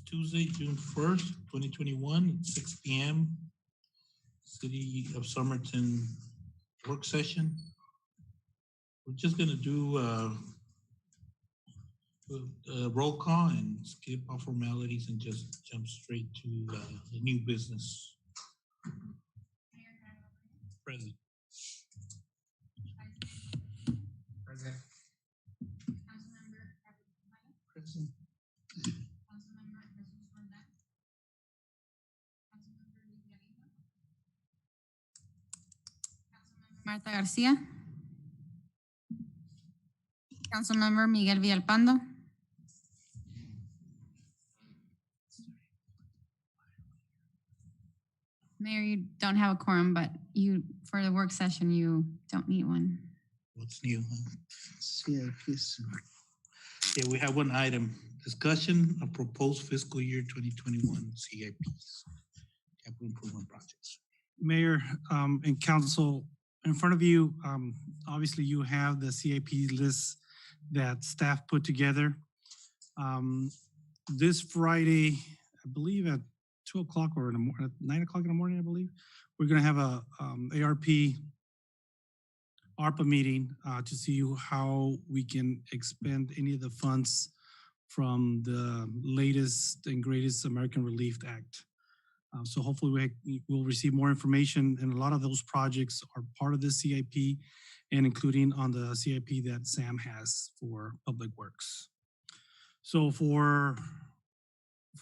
Tuesday, June 1st, 2021, at 6 p.m. City of Somerton work session. We're just going to do a roll call and skip all formalities and just jump straight to the new business. Present. Present. Present. Marta Garcia. Councilmember Miguel Villalpando. Mayor, you don't have a quorum, but you, for the work session, you don't need one. What's new? CIPs. Yeah, we have one item. Discussion of proposed fiscal year 2021 CIPs, capital improvement projects. Mayor and council, in front of you, obviously you have the CIP list that staff put together. This Friday, I believe at 2 o'clock or at 9 o'clock in the morning, I believe, we're gonna have a ARPA meeting to see how we can expend any of the funds from the latest and greatest American Relief Act. So hopefully we'll receive more information, and a lot of those projects are part of the CIP and including on the CIP that Sam has for Public Works. So for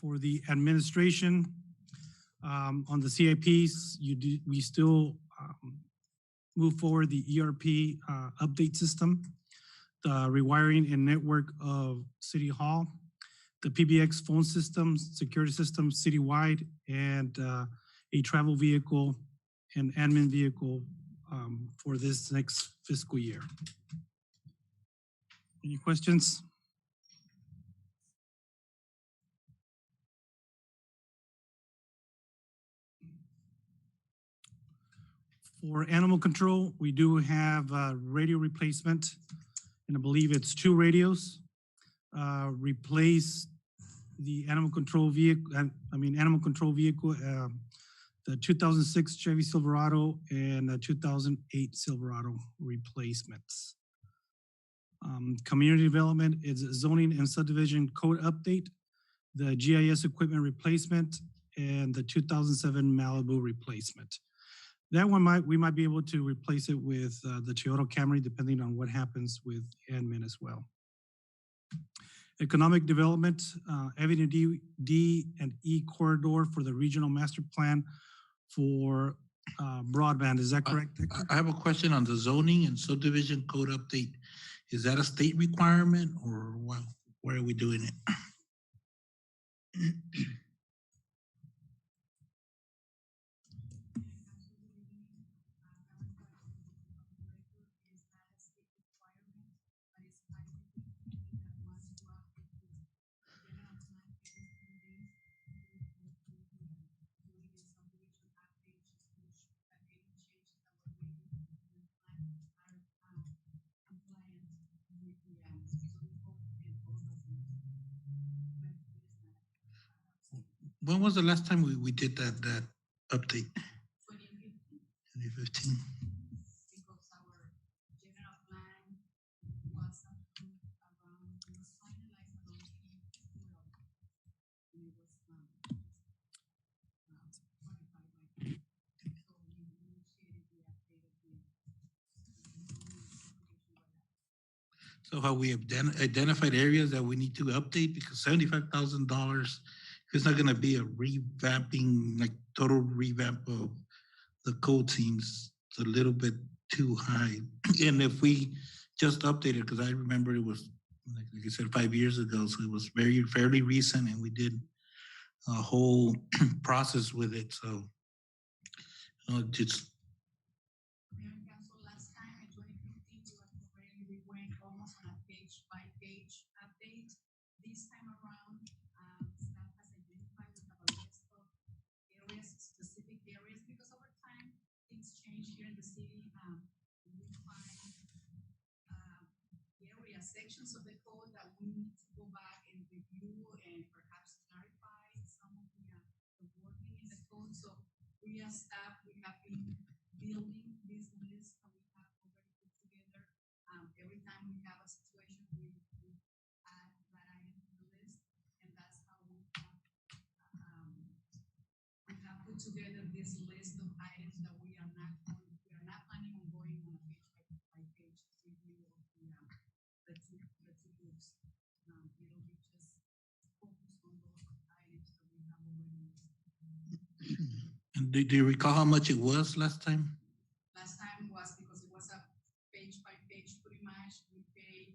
the administration, on the CIPs, we still move forward the ERP update system, the rewiring and network of City Hall, the PBX phone systems, security systems citywide, and a travel vehicle and admin vehicle for this next fiscal year. Any questions? For animal control, we do have radio replacement, and I believe it's 2 radios. Replace the animal control vehicle, the 2006 Chevy Silverado and the 2008 Silverado replacements. Community development is zoning and subdivision code update, the GIS equipment replacement, and the 2007 Malibu replacement. That one we might be able to replace it with the Toyota Camry, depending on what happens with admin as well. Economic development, Avenue D and E corridor for the regional master plan for broadband. Is that correct? I have a question on the zoning and subdivision code update. Is that a state requirement, or where are we doing it? When was the last time we did that update? 2015. Because our general plan was approved around, it was finalized around April. And it was 25 by 8. So we initiated the update of the So have we identified areas that we need to update? Because $75,000, it's not going to be a revamping, like total revamp of the code, seems a little bit too high. And if we just updated, because I remember it was, like I said, 5 years ago, so it was fairly recent, and we did a whole process with it. So just. Last time in 2015, we went almost on a page-by-page update. This time around, staff has identified, we have a list of areas, specific areas, because over time, things change here in the city. We find area sections of the code that we need to go back and review and perhaps clarify So we as staff, we have been building this list that we have already put together. Every time we have a situation, we add that item to the list, and that's how we have put together this list of items that we are not planning on going on a page review of the two groups. It'll be just focused on those items that we have already listed. And do you recall how much it was last time? Last time was because it was a page by page, pretty much. We paid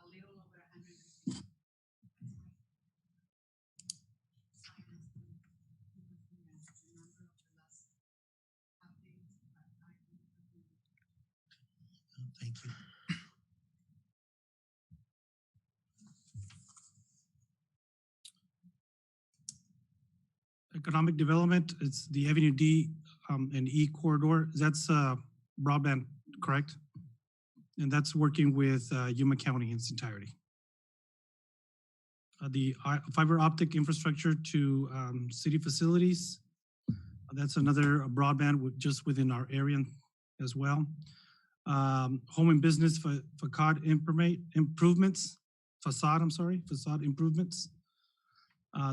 a little over 150. Thank you. Economic development, it's the Avenue D and E corridor. That's broadband, correct? And that's working with Yuma County in its entirety. The fiber optic infrastructure to city facilities, that's another broadband just within our area as well. Home and business facade improvements, facade improvements.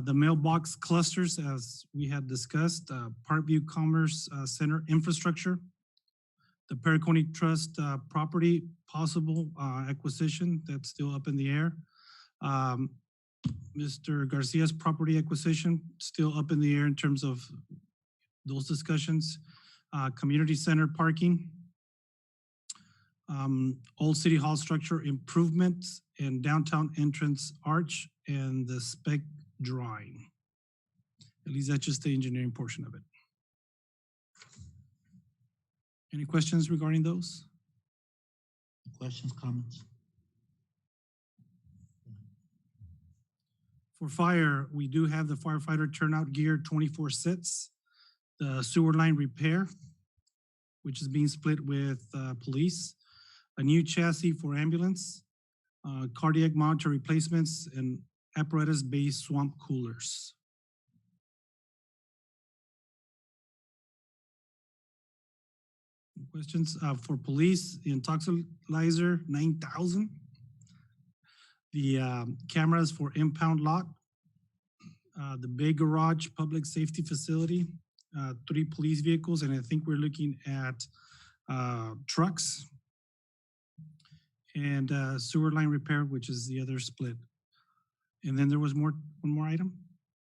The mailbox clusters, as we had discussed, Parkview Commerce Center infrastructure, the Pericone Trust property possible acquisition, that's still up in the air. Mr. Garcia's property acquisition, still up in the air in terms of those discussions. Community center parking. Old City Hall structure improvements and downtown entrance arch and the spec drawing. At least that's just the engineering portion of it. Any questions regarding those? Questions, comments? For fire, we do have the firefighter turnout gear 24 sets, the sewer line repair, which is being split with police, a new chassis for ambulance, cardiac monitor replacements, and apparatus-based swamp coolers. Questions for police, the intoxilizer 9,000. The cameras for impound lot, the big garage public safety facility, 3 police vehicles, and I think we're looking at trucks and sewer line repair, which is the other split. And then there was one more item?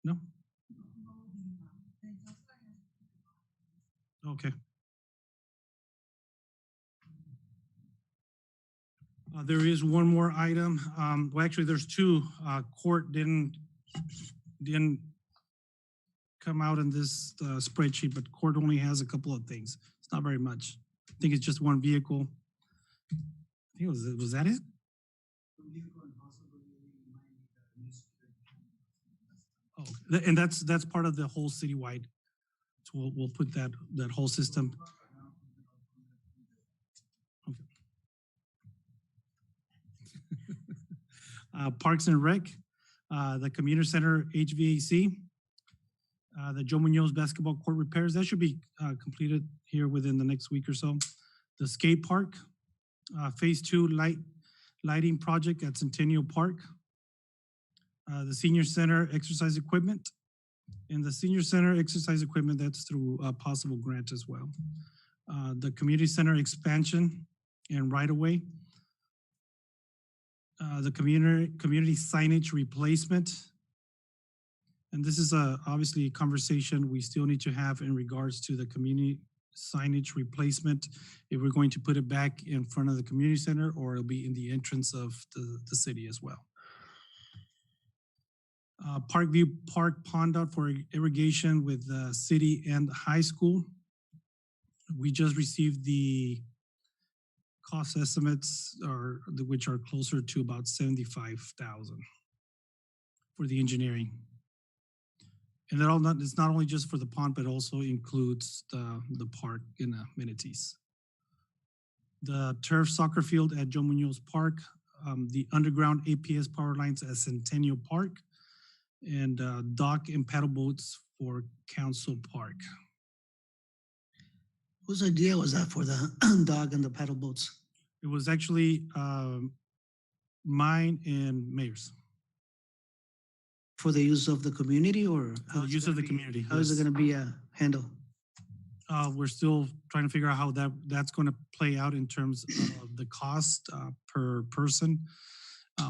No? Okay. There is one more item. Well, actually, there's 2. Court didn't come out in this spreadsheet, but court only has a couple of things. It's not very much. I think it's just 1 vehicle. I think was that it? Oh, and that's part of the whole citywide. So we'll put that whole system. Parks and Rec, the community center HVAC, the Joe Munoz basketball court repairs, that should be completed here within the next week or so. The skate park, phase 2 lighting project at Centennial Park, the senior center exercise equipment, and the senior center exercise equipment, that's through a possible grant as well. The community center expansion and right away. The community signage replacement. And this is obviously a conversation we still need to have in regards to the community signage replacement. If we're going to put it back in front of the community center or it'll be in the entrance of the city as well. Parkview Park Pond out for irrigation with the city and high school. We just received the cost estimates which are closer to about 75,000 for the engineering. And it's not only just for the pond, but also includes the park and amenities. The turf soccer field at Joe Munoz Park, the underground APS power lines at Centennial Park, and dock and paddle boats for Council Park. Whose idea was that for the dog and the paddle boats? It was actually mine and Mayor's. For the use of the community or? For the use of the community, How is it yes. gonna be handled? We're still trying to figure out how that's going to play out in terms of the cost per person.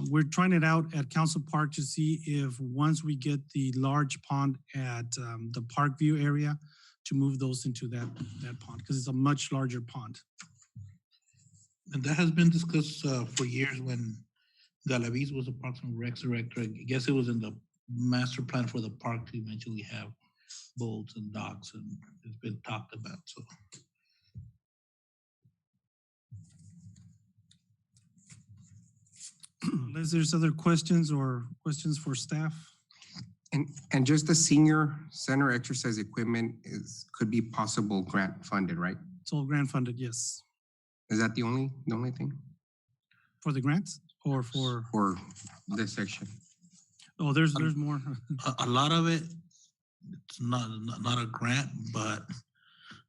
We're trying it out at Council Park to see if once we get the large pond at the Park View area, to move those into that pond, because it's a much larger pond. And that has been discussed for years when Galaviz was a Parks and Recs director. I guess it was in the master plan for the park to eventually have boats and docks, and it's been talked about, so. Unless there's other questions or questions for staff? And just the senior center exercise equipment could be possible grant funded, right? It's all grant funded, yes. Is that the only thing For the grants or for, for this section? oh, there's more. A lot of it, it's not a grant, but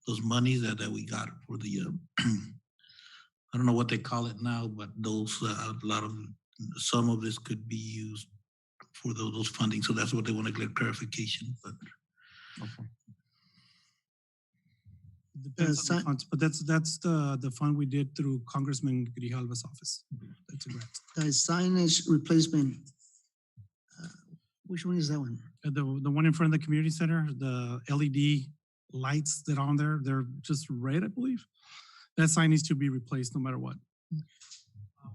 those monies that we got for the, I don't know what they call it now, but those, some of this could be used for those funding. So that's what they want to get clarification, but. Okay. Depends on the funds, but that's the fund we did through Congressman Grijalva's office. That's a grant. The signage replacement. Which one is that one? The one in front of the community center, the LED lights that are on there, they're just red, I believe. That sign needs to be replaced no matter what.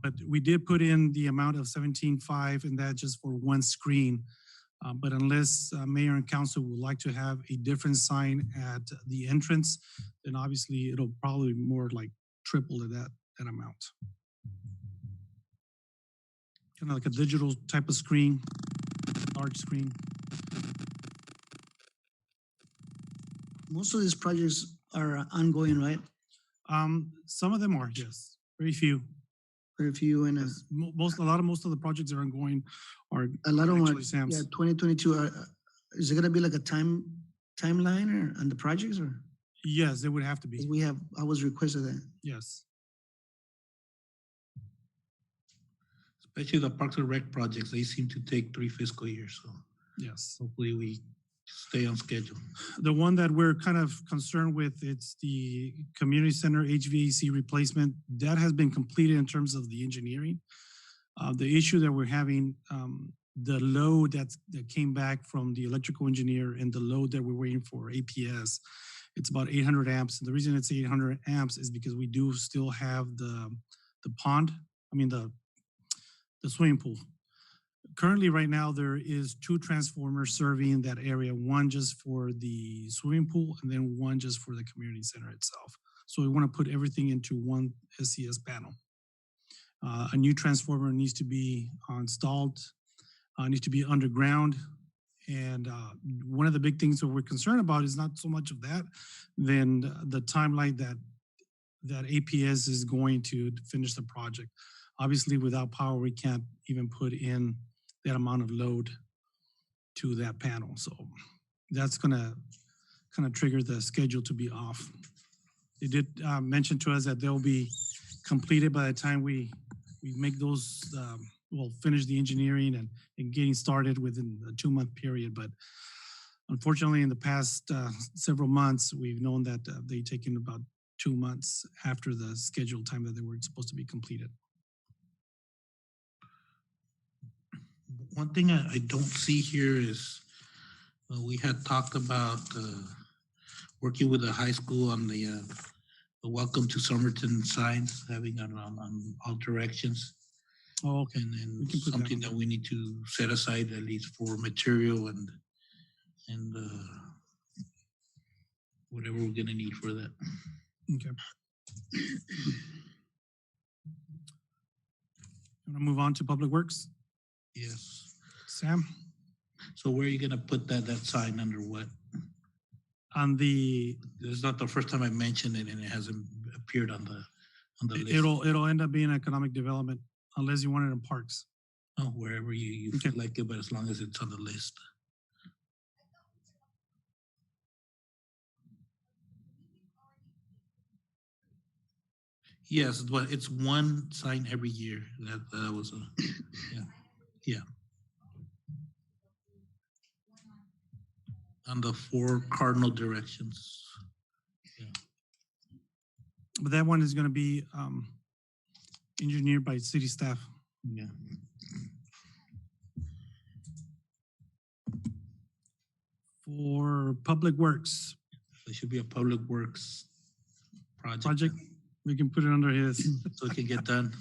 But we did put in the amount of 17.5 and that just for one screen. But unless mayor and council would like to have a different sign at the entrance, then obviously it'll probably more like triple to that amount. Kind of like a digital type of screen, large screen. Most of these projects are ongoing, right? Some of them are, yes. Very few. Very few and Yes. Most of the projects that are ongoing are a lot of them are, actually Sam's. yeah, 2022. Is it gonna be like a timeline or on the projects or? Yes, it would have to be. 'Cause I was requested that. Yes. Especially the Parks and Rec projects, they seem to take 3 fiscal years, so Yes. hopefully we stay on schedule. The one that we're kind of concerned with, it's the community center HVAC replacement. That has been completed in terms of the engineering. The issue that we're having, the load that came back from the electrical engineer and the load that we're waiting for APS, it's about 800 amps. And the reason it's 800 amps is because we do still have the pond, I mean the swimming pool. Currently, right now, there is 2 transformers serving that area, one just for the swimming pool and then one just for the community center itself. So we want to put everything into one SCS panel. A new transformer needs to be installed, needs to be underground. And one of the big things that we're concerned about is not so much of that, than the timeline that APS is going to finish the project. Obviously, without power, we can't even put in that amount of load to that panel. So that's gonna kind of trigger the schedule to be off. They did mention to us that they'll be completed by the time we make those, we'll finish the engineering and getting started within a 2-month period. But unfortunately, in the past several months, we've known that they've taken about 2 months after the scheduled time that they were supposed to be completed. One thing I don't see here is we had talked about working with the high school on the welcome to Somerton signs, having on all directions. Oh, okay. And We then can put that something on that there. we need to set aside at least for material and whatever we're gonna need for that. Okay. Want to move on to Public Works? Yes. Sam? So where are you gonna put that sign under what? On the, This is not the first time I mentioned it and it hasn't appeared on the list. it'll end up being economic development unless you want it in parks. Oh, wherever you Okay. feel like it, but as long as it's on the list. Yes, but it's one sign every year. That was a, yeah, yeah. On the four cardinal directions. But that one is gonna be engineered by city staff. Yeah. For Public Works There should be a public works project, we can put it under his. so it can get done.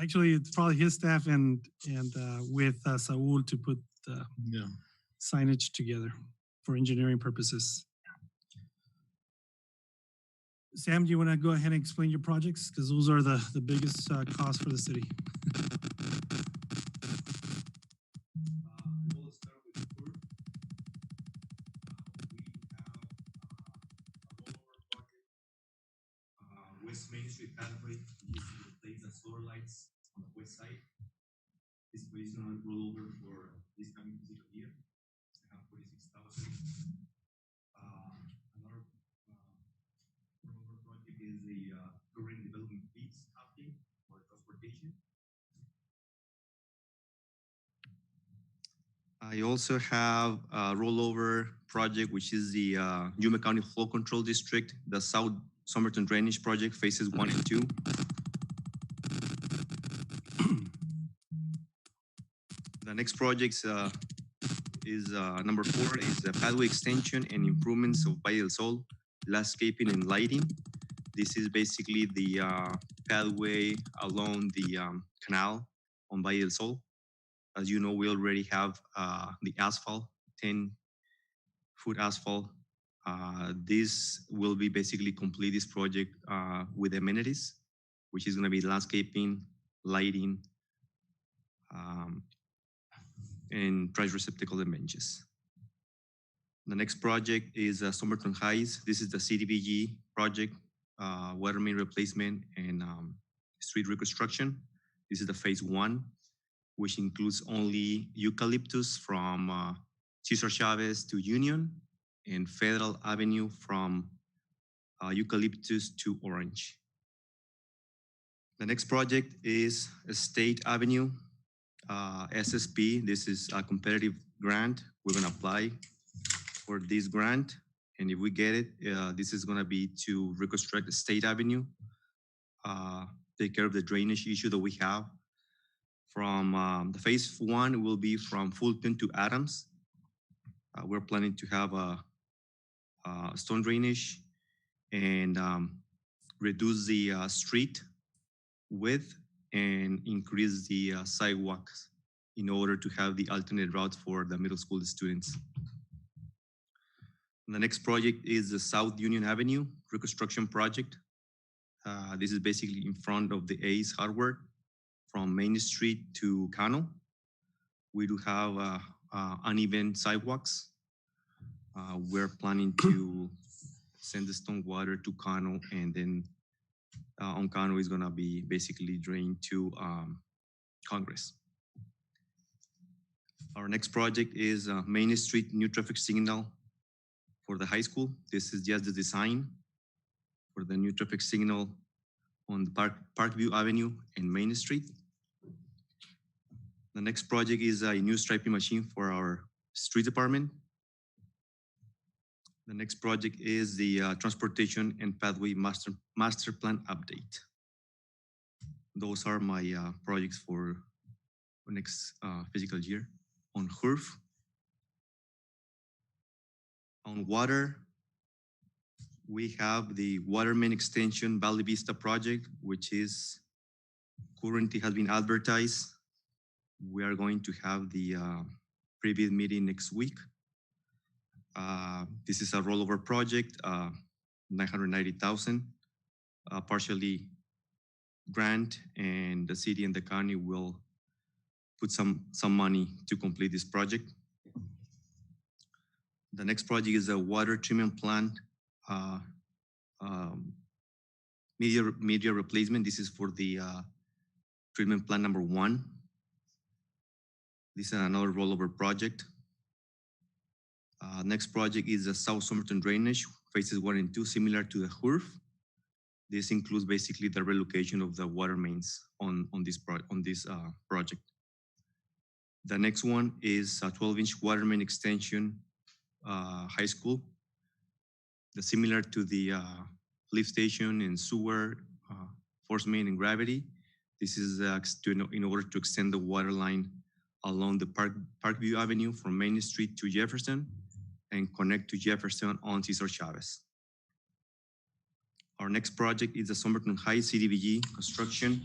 Actually, it's probably his staff and with Saul to put the Yeah. signage together for engineering purposes. Sam, do you want to go ahead and explain your projects? Because those are the biggest costs for the city. We'll start with the tour. We have a rollover project. West Main Street pathway, which is to replace the solar lights on the west side. This place is gonna roll over for this coming fiscal year. We have 46,000. Another rollover project is the current development fees update for transportation. I also have a rollover project, which is the Yuma County Flow Control District, the South Somerton Drainage Project, phases 1 and 2. The next project is number 4, is the pathway extension and improvements of Valle del Sol, landscaping and lighting. This is basically the pathway along the canal on Valle del Sol. As you know, we already have the asphalt, 10-foot asphalt. This will be basically complete this project with amenities, which is going to be landscaping, lighting, and trash receptacle and benches. The next project is Somerton Heights. This is the CDBG project, water main replacement and street reconstruction. This is the phase 1, which includes only eucalyptus from Cesar Chavez to Union and Federal Avenue from eucalyptus to Orange. The next project is State Avenue, SSP. This is a competitive grant. We're gonna apply for this grant. And if we get it, this is gonna be to reconstruct the State Avenue, take care of the drainage issue that we have. From the phase 1 will be from Fulton to Adams. We're planning to have a stone drainage and reduce the street width and increase the sidewalks in order to have the alternate route for the middle school students. And the next project is the South Union Avenue reconstruction project. This is basically in front of the Ace Hardware from Main Street to Cano. We do have uneven sidewalks. We're planning to send the stone water to Cano, and then on Cano is gonna be basically drained to Congress. Our next project is Main Street new traffic signal for the high school. This is just the design for the new traffic signal on the Parkview Avenue and Main Street. The next project is a new striping machine for our street department. The next project is the transportation and pathway master plan update. Those are my projects for next fiscal year. On HURF, on water, we have the water main extension Valley Vista project, which is currently has been advertised. We are going to have the pre-bid meeting next week. This is a rollover project, 990,000, partially grant, and the city and the county will put some money to complete this project. The next project is a water treatment plant media replacement. This is for the treatment plant number 1. This is another rollover project. Next project is the South Somerton drainage, phases 1 and 2, similar to the HURF. This includes basically the relocation of the water mains on this project. The next one is a 12-inch water main extension, high school. Similar to the lift station and sewer, force main and gravity. This is in order to extend the water line along the Parkview Avenue from Main Street to Jefferson and connect to Jefferson on Cesar Chavez. Our next project is the Somerton High CDBG construction.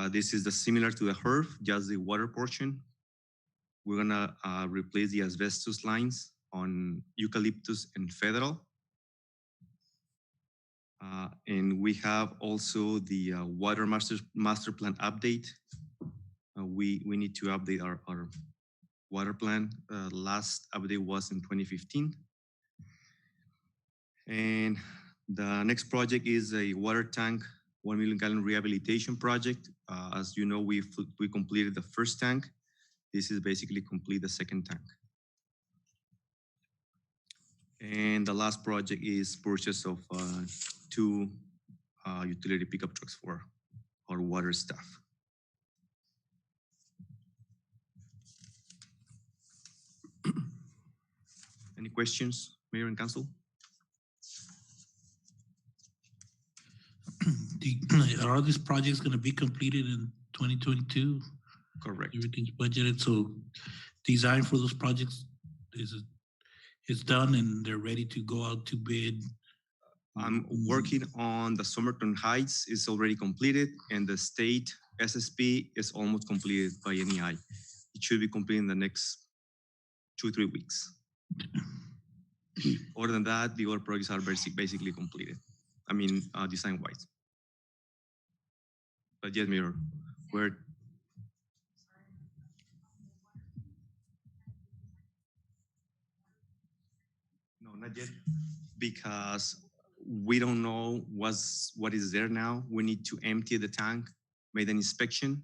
This is similar to the HERF, just the water portion. We're gonna replace the asbestos lines on Eucalyptus and Federal. And we have also the water master plan update. We need to update our water plan. Last update was in 2015. And the next project is a water tank, 1 million gallon rehabilitation project. As you know, we completed the first tank. This is basically complete the second tank. And the last project is purchase of 2 utility pickup trucks for our water staff. Any questions, Mayor and Council? Are all these projects going to be completed in 2022? Correct. Everything's budgeted, so design for those projects is done and they're ready to go out to bid. I'm working on the Somerton Heights. It's already completed, and the state SSP is almost completed by NEI. It should be completed in the next 2-3 weeks. Other than that, the other projects are basically completed. I mean, design-wise. But yes, Mayor, we're no, not yet, because we don't know what is there now. We need to empty the tank, make an inspection,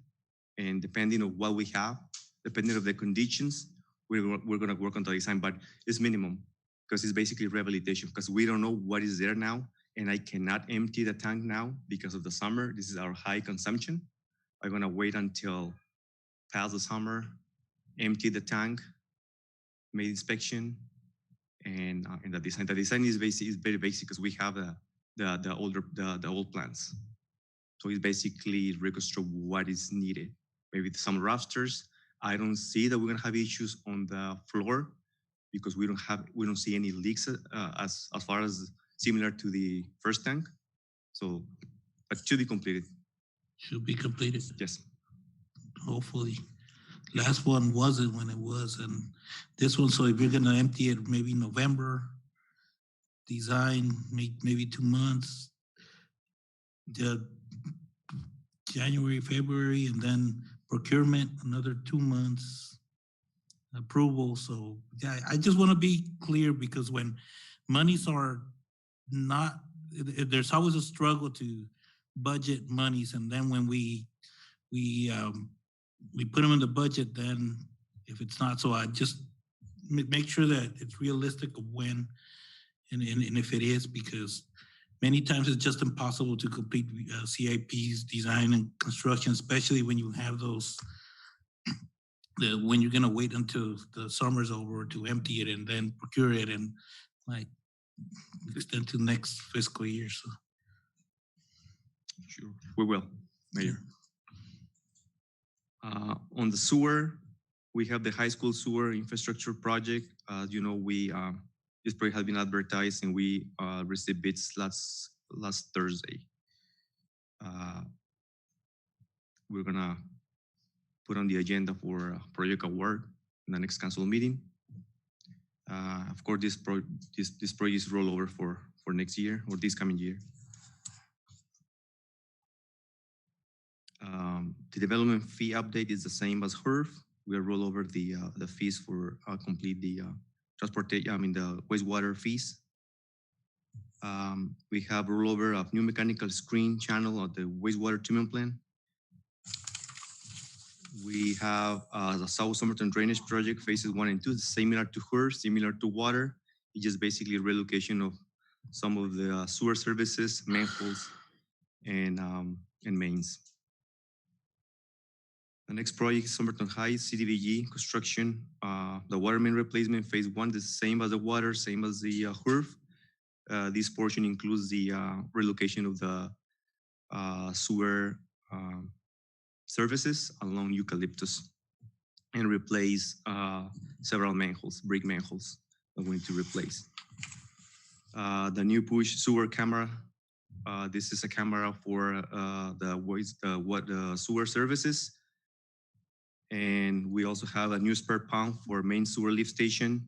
and depending on what we have, depending on the conditions, we're going to work on the design, but it's minimum because it's basically rehabilitation because we don't know what is there now, and I cannot empty the tank now because of the summer. This is our high consumption. I'm going to wait until past the summer, empty the tank, make inspection, and the design. The design is very basic because we have the old plans. So it's basically reconstruct what is needed. Maybe some rafters. I don't see that we're gonna have issues on the floor because we don't see any leaks as far as similar to the first tank. So, but should be completed. Should be completed. Yes. Hopefully. Last one wasn't when it was, and this one, so if you're gonna empty it maybe November, design, maybe 2 months, the January, February, and then procurement, another 2 months, approval. So yeah, I just wanna be clear because when monies are not, there's always a struggle to budget monies, and then when we put them in the budget, then if it's not, so I just make sure that it's realistic of when and if it is, because many times it's just impossible to complete CIPs, design and construction, especially when you have those, when you're gonna wait until the summer's over to empty it and then procure it and like extend to next fiscal year. So sure, we will, Mayor. On the sewer, we have the high school sewer infrastructure project. You know, this project has been advertised and we received bids last Thursday. We're gonna put on the agenda for project award in the next council meeting. Of course, this project is rollover for next year or this coming year. The development fee update is the same as HERF. We'll roll over the fees for complete the transportation, the wastewater fees. We have rollover of new mechanical screen channel of the wastewater treatment plant. We have the South Somerton Drainage Project, phases 1 and 2, similar to HERS, similar to water. It's just basically relocation of some of the sewer services, manholes, and mains. The next project is Somerton Heights, CDBG construction. The water main replacement, phase 1, the same as the water, same as the HERF. This portion includes the relocation of the sewer services along Eucalyptus and replace several manholes, brick manholes that we need to replace. The new push sewer camera. This is a camera for the sewer services. And we also have a new spare pump for main sewer lift station.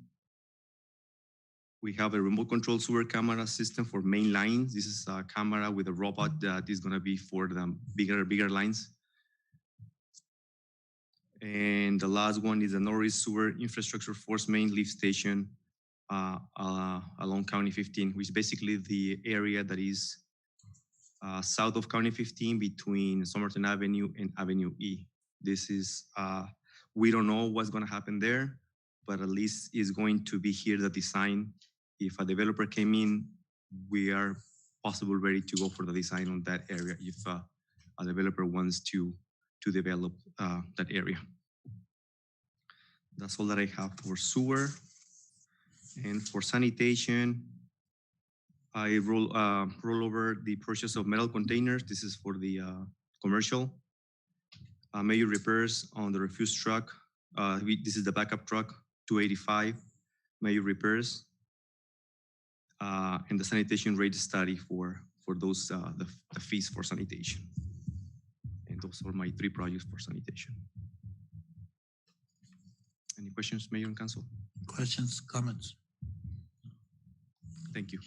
We have a remote control sewer camera system for main lines. This is a camera with a robot that is going to be for the bigger lines. And the last one is the Norris Sewer Infrastructure Force Main Lift Station along County 15, which is basically the area that is south of County 15 between Somerton Avenue and Avenue E. This is, we don't know what's going to happen there, but at least is going to be here the design. If a developer came in, we are possible ready to go for the design on that area if a developer wants to develop that area. That's all that I have for sewer. And for sanitation, I roll over the purchase of metal containers. This is for the commercial. Major repairs on the refuse truck. This is the backup truck, 285. Major repairs. And the sanitation rate study for those, the fees for sanitation. And those are my 3 projects for sanitation. Any questions, Mayor and Council? Questions, comments? Thank you.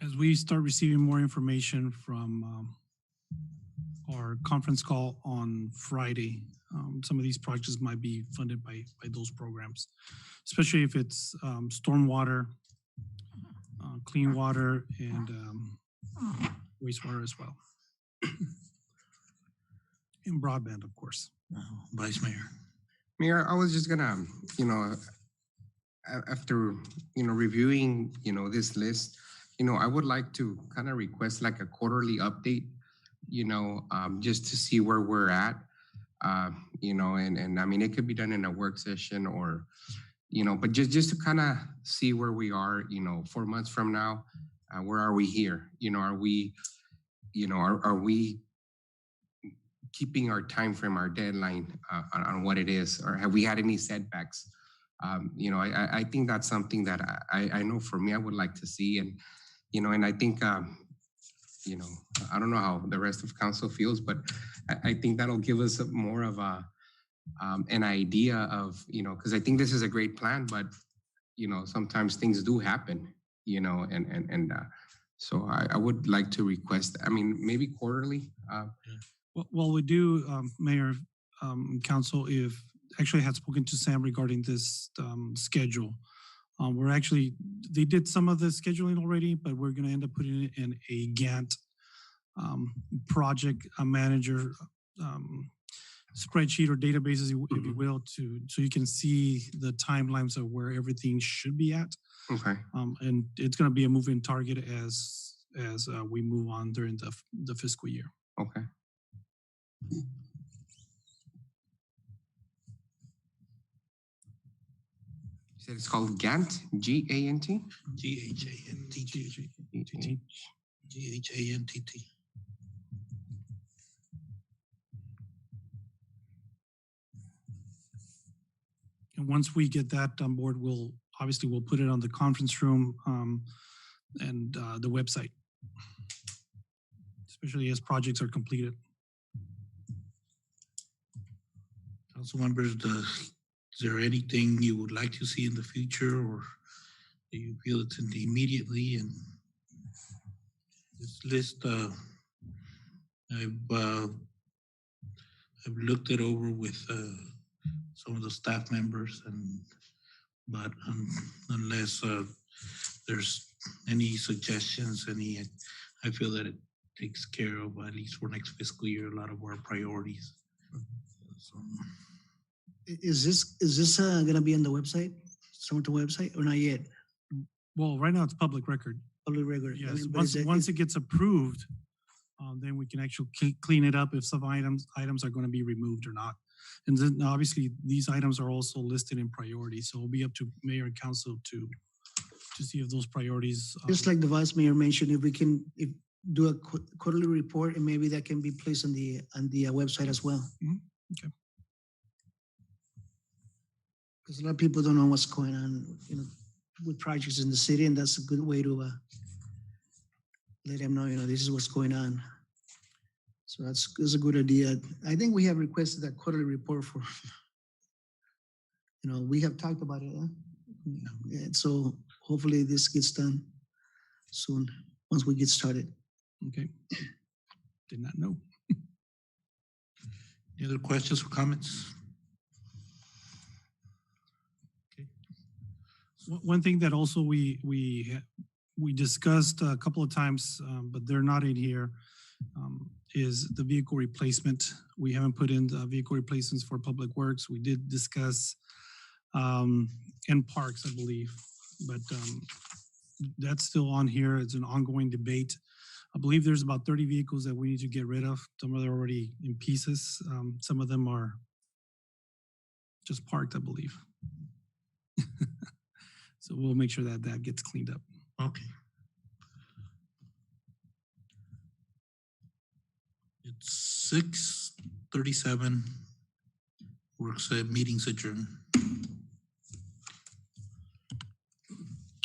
As we start receiving more information from our conference call on Friday, some of these projects might be funded by those programs, especially if it's stormwater, clean water, and wastewater as well. And broadband, of course. Vice Mayor. Mayor, I was just gonna, after, reviewing, this list, I would like to kind of request like a quarterly update, just to see where we're at, and I mean, it could be done in a work session or, but just to kind of see where we are, 4 months from now, where are we here? Are we, are we keeping our time frame, our deadline on what it is, or have we had any setbacks? I think that's something that I know for me, I would like to see. And, and I think, I don't know how the rest of council feels, but I think that'll give us more of an idea of, because I think this is a great plan, but, sometimes things do happen, so I would like to request, I mean, maybe quarterly. Well, we do, Mayor, Council, if actually had spoken to Sam regarding this schedule. We're actually, they did some of the scheduling already, but we're going to end up putting it in a Gantt project manager spreadsheet or databases, if you will, so you can see the timelines of where everything should be at. Okay. And it's going to be a moving target as we move on during the fiscal year. Okay. You said it's called Gantt, G-A-N-T? G-H-A-N-T-T. G-H-A-N-T-T. And once we get that on board, we'll put it on the conference room and the website, especially as projects are completed. Council members, is there anything you would like to see in the future, or do you feel it's in the immediately? And this list, I've looked it over with some of the staff members, and But unless there's any suggestions, I feel that it takes care of, at least for next fiscal year, a lot of our priorities. So, Is this gonna be on the website, some of the website, or not yet? Well, right now it's public record. Public record. I Yes, mean, but once, is it- once it gets approved, then we can actually clean it up if some items are going to be removed or not. And then obviously these items are also listed in priority, so it'll be up to mayor and council to see if those priorities. Just like the vice mayor mentioned, if we can do a quarterly report, and maybe that can be placed on the website as well. Okay. Because a lot of people don't know what's going on, with projects in the city, and that's a good way to let them know, this is what's going on. So that's a good idea. I think we have requested that quarterly report for, we have talked about it. Huh? Yeah, so hopefully this gets done soon, once we get started. Okay. Did not know. any other questions or comments? Okay. One thing that also we discussed a couple of times, but they're not in here, is the vehicle replacement. We haven't put in the vehicle replacements for public works. We did discuss in parks, I believe, but that's still on here. It's an ongoing debate. I believe there's about 30 vehicles that we need to get rid of. Some of them are already in pieces. Some of them are just parked, I believe. So we'll make sure that that gets cleaned up. Okay. It's 6:37. Works, meetings adjourned.